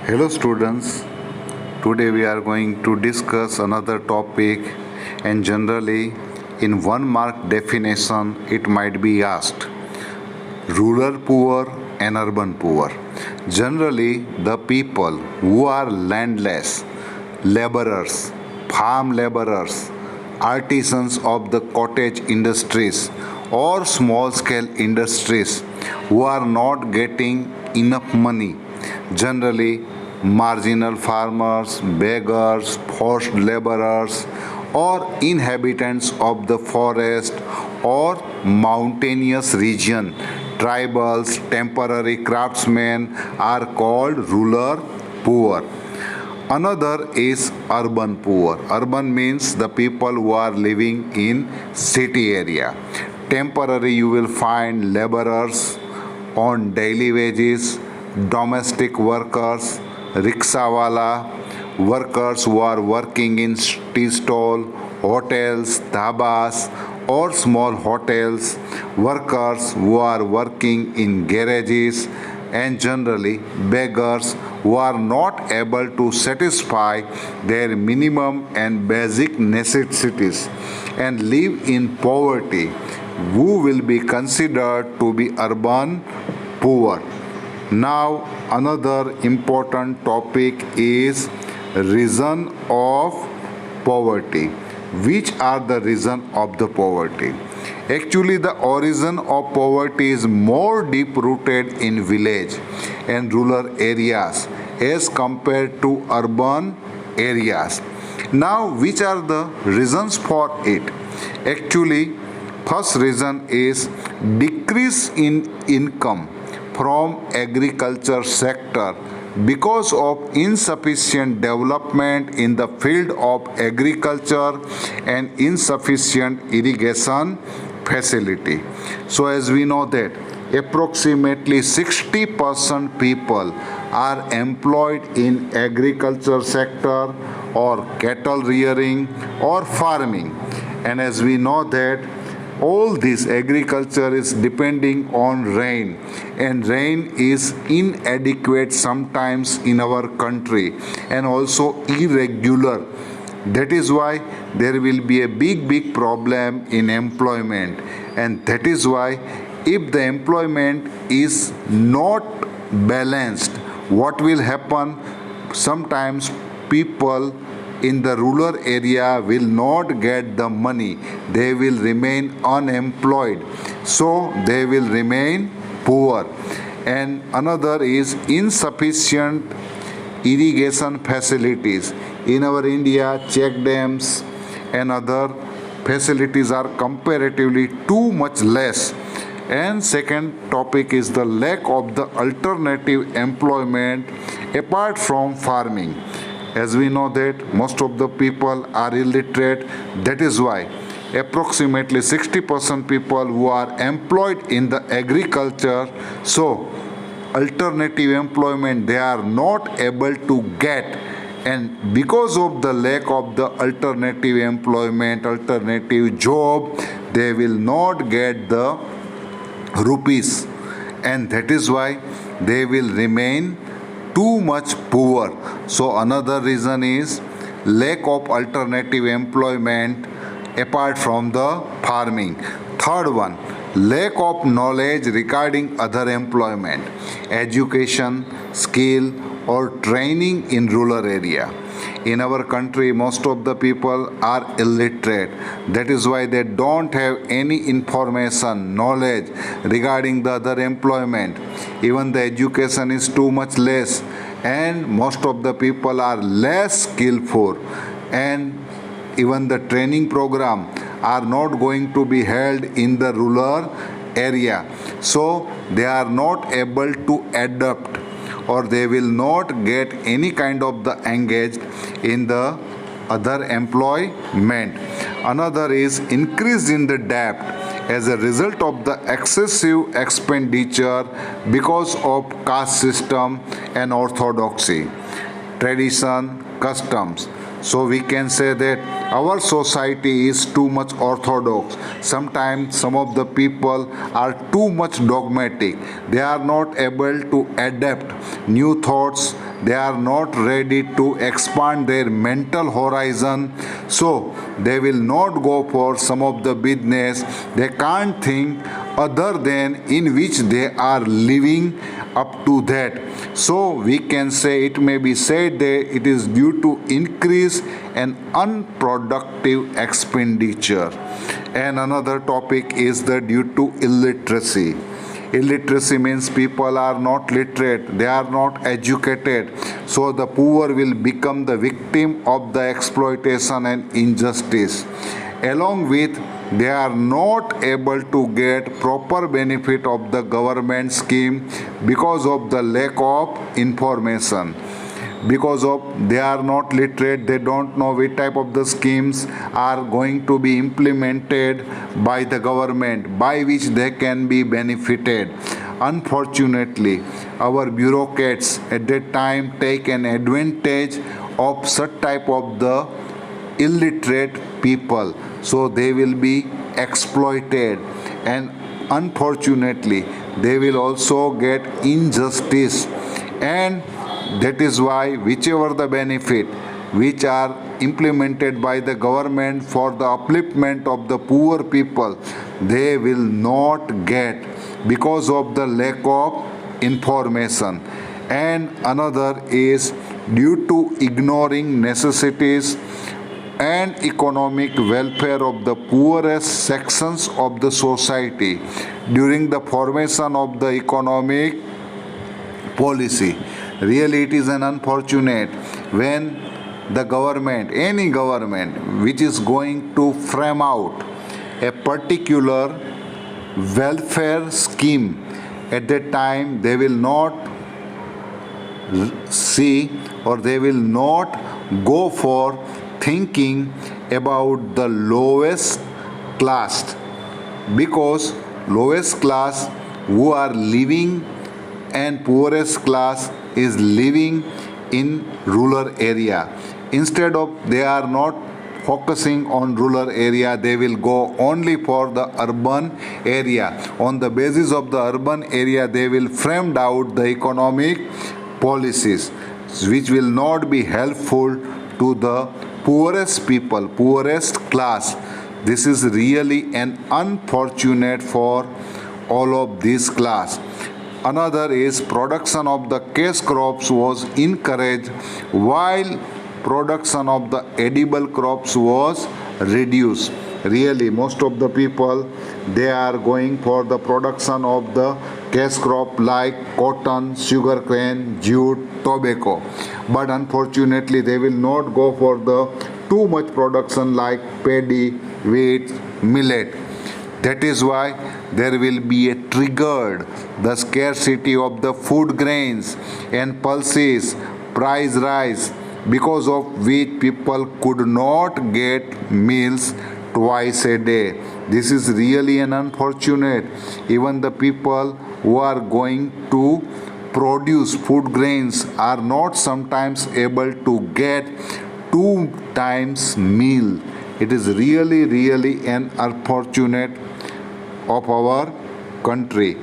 Hello students, today we are going to discuss another topic and generally in one mark definition it might be asked rural poor and urban poor. Generally the people who are landless, laborers, farm laborers, artisans of the cottage industries or small scale industries who are not getting enough money, generally marginal farmers, beggars, forced laborers, or inhabitants of the forest or mountainous region, tribals, temporary craftsmen are called rural poor. Another is urban poor. Urban means the people who are living in city area. Temporary you will find laborers on daily wages, domestic workers, rickshawala, workers who are working in tea stall, hotels, dhabas or small hotels, workers who are working in garages and generally beggars who are not able to satisfy their minimum and basic necessities and live in poverty who will be considered to be urban poor. Now another important topic is reason of poverty. Which are the reason of the poverty? Actually the origin of poverty is more deep rooted in village and rural areas as compared to urban areas. Now which are the reasons for it? Actually first reason is decrease in income from agriculture sector because of insufficient development in the field of agriculture and insufficient irrigation facility. So as we know that approximately 60% people are employed in agriculture sector or cattle rearing or farming, and as we know that all this agriculture is depending on rain and rain is inadequate sometimes in our country and also irregular. That is why there will be a big problem in employment, and that is why if the employment is not balanced, what will happen? Sometimes people in the rural area will not get the money, they will remain unemployed, so they will remain poor. And another is insufficient irrigation facilities. In our India, check dams and other facilities are comparatively too much less. And second topic is the lack of the alternative employment apart from farming. As we know that most of the people are illiterate, that is why approximately 60% people who are employed in the agriculture, so alternative employment they are not able to get, and because of the lack of the alternative employment, alternative job, they will not get the rupees, and that is why they will remain too much poor. So another reason is lack of alternative employment apart from the farming. Third one, lack of knowledge regarding other employment, education, skill or training in rural area. In our country, most of the people are illiterate. That is why they don't have any information, knowledge regarding the other employment. Even the education is too much less, and most of the people are less skillful, and even the training program are not going to be held in the rural area. So they are not able to adapt, or they will not get any kind of the engaged in the other employment. Another is increase in the debt as a result of the excessive expenditure because of caste system and orthodoxy, tradition, customs. So we can say that Our society is too much orthodox. Sometimes some of the people are too much dogmatic. They are not able to adapt new thoughts. They are not ready to expand their mental horizon. So they will not go for some of the business. They can't think other than in which they are living up to that. So we can say, it may be said that it is due to increase and unproductive expenditure. And another topic is the due to illiteracy. Illiteracy means people are not literate, they are not educated. So the poor will become the victim of the exploitation and injustice. Along with, they are not able to get proper benefit of the government scheme because of the lack of information. Because of they are not literate, they don't know which type of the schemes are going to be implemented by the government, by which they can be benefited. Unfortunately, our bureaucrats at that time take an advantage of such type of the illiterate people, so they will be exploited, and unfortunately they will also get injustice. And that is why whichever the benefit which are implemented by the government for the upliftment of the poor people, they will not get because of the lack of information. And another is due to ignoring necessities and economic welfare of the poorest sections of the society during the formation of the economic policy. Really, it is an unfortunate when the government, any government, which is going to frame out a particular welfare scheme, at that time they will not see, or they will not go for thinking about the lowest class, because lowest class who are living and poorest class is living in rural area. Instead of they are not focusing on rural area, they will go only for the urban area. On the basis of the urban area, they will frame out the economic policies which will not be helpful to the poorest people, poorest class. This is really an unfortunate for all of this class. Another is production of the cash crops was encouraged while production of the edible crops was reduced. Really, most of the people, they are going for the production of the cash crop like cotton, sugarcane, jute, tobacco. But unfortunately, they will not go for the too much production like paddy, wheat, millet. That is why there will be a triggered the scarcity of the food grains and pulses, price rise, because of which people could not get meals twice a day. This is really an unfortunate. Even the people who are going to produce food grains are not sometimes able to get 2 times meal. It is really an unfortunate of our country.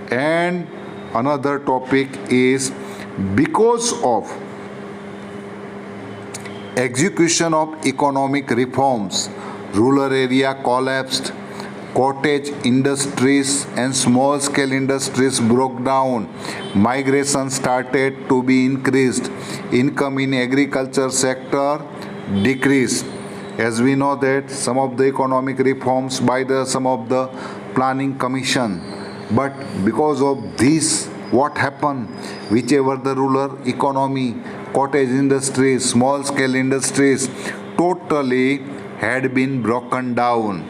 And another topic is because of execution of economic reforms, rural area collapsed, cottage industries and small scale industries broke down, migration started to be increased, income in agriculture sector decreased. As we know that some of the economic reforms by the some of the planning commission, but because of this, what happened? Whichever the rural economy, cottage industries, small scale industries totally had been broken down.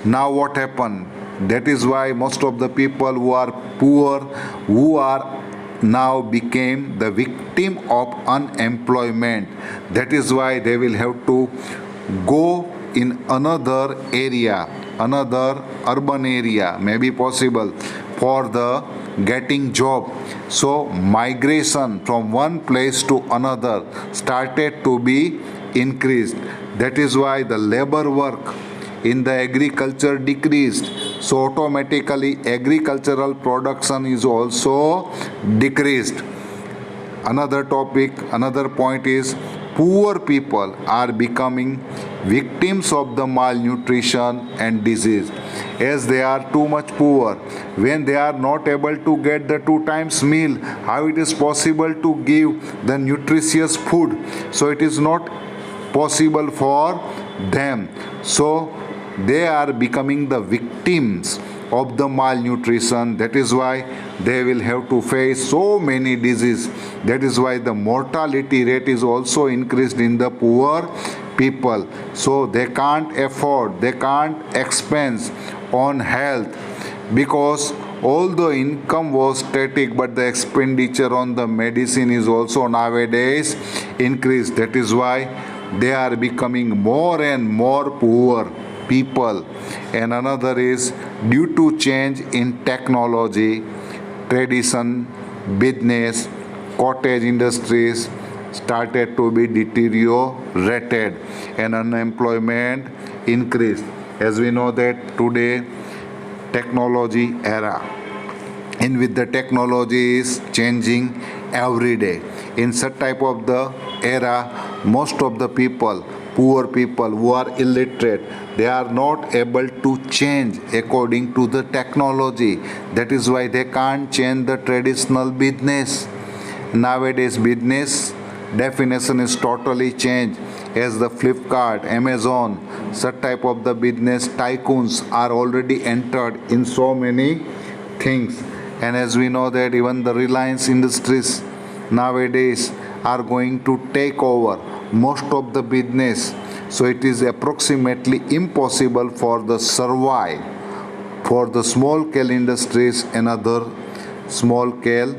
Now what happened? That is why most of the people who are poor, who are now became the victim of unemployment. That is why they will have to go in another area, another urban area may be possible for the getting job. So migration from one place to another started to be increased. That is why the labor work in the agriculture decreased. So automatically agricultural production is also decreased. Another topic, another point is poor people are becoming victims of the malnutrition and disease as they are too much poor. When they are not able to get the 2 times meal, how it is possible to give the nutritious food? So it is not possible for them. So they are becoming the victims of the malnutrition. That is why they will have to face so many diseases. That is why the mortality rate is also increased in the poor people. So they can't afford, they can't expense on health, because although income was static, but the expenditure on the medicine is also nowadays increased. That is why they are becoming more and more poor people. And another is due to change in technology, tradition, business, cottage industries started to be deteriorated and unemployment increased. As we know that today technology era, and with the technology is changing every day. In such type of the era, most of the people, poor people who are illiterate, they are not able to change according to the technology. That is why they can't change the traditional business. Nowadays business definition is totally changed, as the Flipkart, Amazon, such type of the business tycoons are already entered in so many things. And as we know that even the Reliance Industries nowadays are going to take over most of the business. So it is approximately impossible for the survive for the small scale industries and other small scale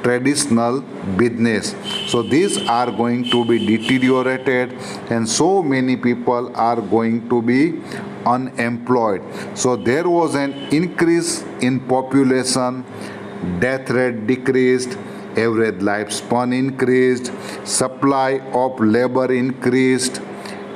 traditional business. So these are going to be deteriorated, and so many people are going to be unemployed. So there was an increase in population, death rate decreased, average lifespan increased, supply of labor increased,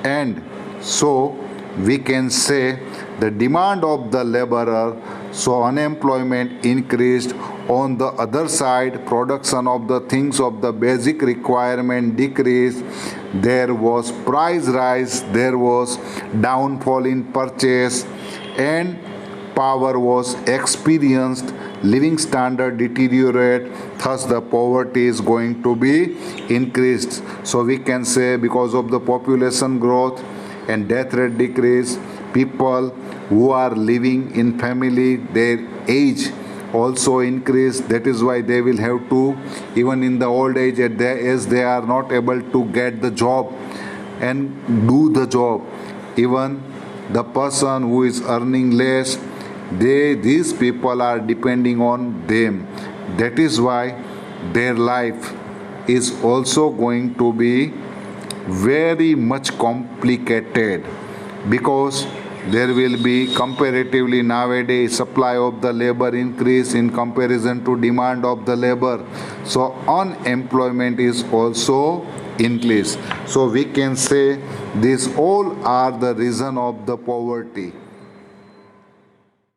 and so we can say the demand of the laborer, so unemployment increased. On the other side, production of the things of the basic requirement decreased. There was price rise, there was downfall in purchase, and power was experienced, living standard deteriorate, thus the poverty is going to be increased. So we can say because of the population growth and death rate decrease, people who are living in family, their age also increase. That is why they will have to, even in the old age, as they are not able to get the job and do the job, even the person who is earning less, these people are depending on them. That is why their life is also going to be very much complicated, because there will be comparatively nowadays supply of the labor increase in comparison to demand of the labor. So unemployment is also increased. So we can say these all are the reason of the poverty.